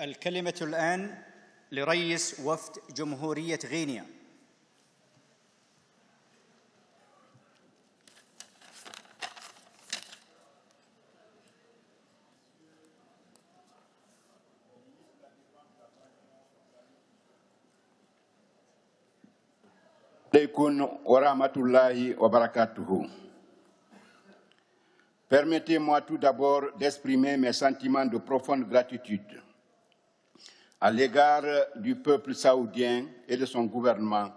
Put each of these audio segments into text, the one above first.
الكلمة الآن لرئيس وفد جمهورية غينيا. Permettez-moi tout d'abord d'exprimer mes sentiments de profonde gratitude à l'égard du peuple saoudien et de son gouvernement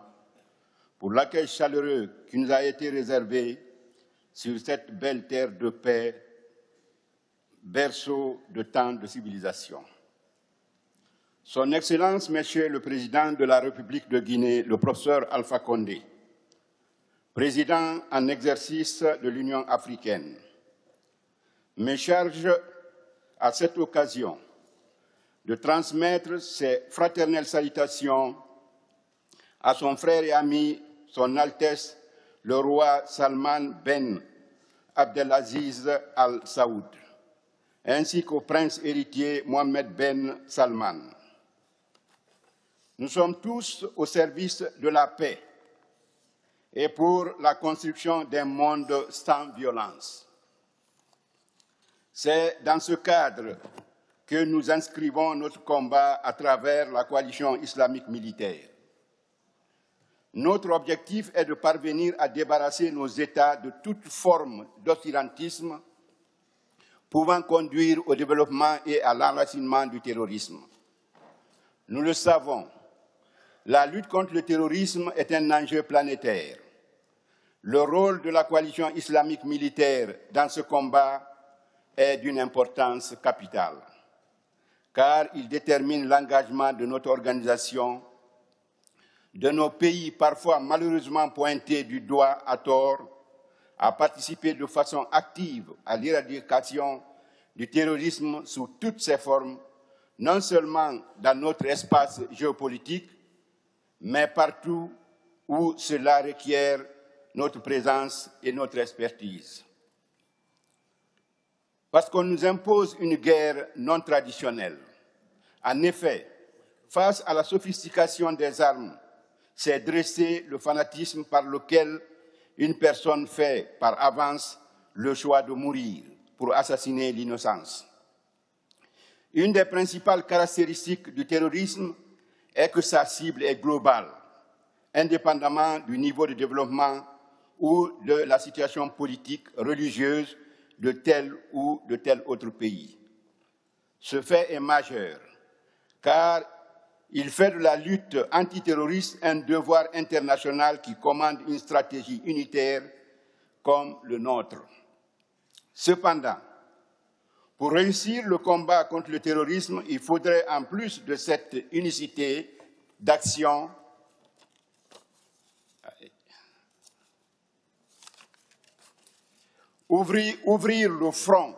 pour l'accueil chaleureux qui nous a été réservé sur cette belle terre de paix, berceau de tant de civilisation. Son Excellence, Monsieur le Président de la République de Guinée, le professeur Alpha Condé, Président en exercice de l'Union africaine, me charge à cette occasion de transmettre ses fraternelles salutations à son frère et ami, son Altesse, le roi Salman Ben Abdelaziz Al Saoud, ainsi qu'au prince héritier Mohammed Ben Salman. Nous sommes tous au service de la paix et pour la construction d'un monde sans violence. C'est dans ce cadre que nous inscrivons notre combat à travers la coalition islamique militaire. Notre objectif est de parvenir à débarrasser nos États de toute forme d'oscurantisme pouvant conduire au développement et à l'enracinement du terrorisme. Nous le savons, la lutte contre le terrorisme est un enjeu planétaire. Le rôle de la coalition islamique militaire dans ce combat est d'une importance capitale, car il détermine l'engagement de notre organisation, de nos pays parfois malheureusement pointés du doigt à tort, à participer de façon active à l'éradication du terrorisme sous toutes ses formes, non seulement dans notre espace géopolitique, mais partout où cela requiert notre présence et notre expertise. Parce qu'on nous impose une guerre non traditionnelle. En effet, face à la sophistication des armes, c'est dressé le fanatisme par lequel une personne fait par avance le choix de mourir pour assassiner l'innocence. Une des principales caractéristiques du terrorisme est que sa cible est globale, indépendamment du niveau de développement ou de la situation politique, religieuse de tel ou de tel autre pays. Ce fait est majeur, car il fait de la lutte antiterroriste un devoir international qui commande une stratégie unitaire comme le nôtre. Cependant, pour réussir le combat contre le terrorisme, il faudrait, en plus de cette unicité d'action, ouvrir le front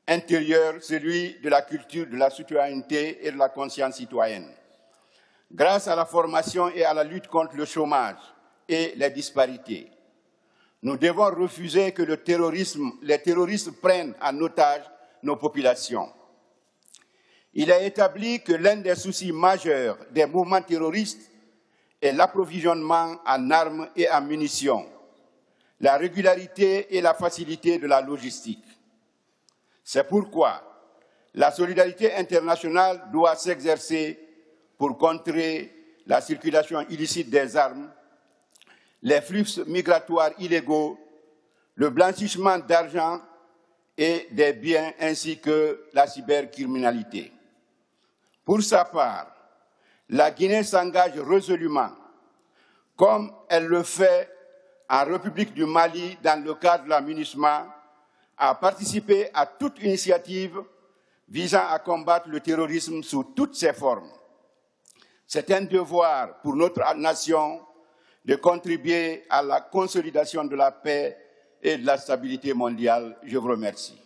intérieur, celui de la culture, de la citoyenneté et de la conscience citoyenne. Grâce à la formation et à la lutte contre le chômage et les disparités, nous devons refuser que les terroristes prennent en otage nos populations. Il est établi que l'un des soucis majeurs des mouvements terroristes est l'approvisionnement en armes et en munitions, la régularité et la facilité de la logistique. C'est pourquoi la solidarité internationale doit s'exercer pour contrer la circulation illicite des armes, les flux migratoires illégaux, le blanchissement d'argent et des biens ainsi que la cybercriminalité. Pour sa part, la Guinée s'engage résolument, comme elle le fait en République du Mali dans le cadre de la MINUSMA, à participer à toute initiative visant à combattre le terrorisme sous toutes ses formes. C'est un devoir pour notre nation de contribuer à la consolidation de la paix et de la stabilité mondiale. Je vous remercie.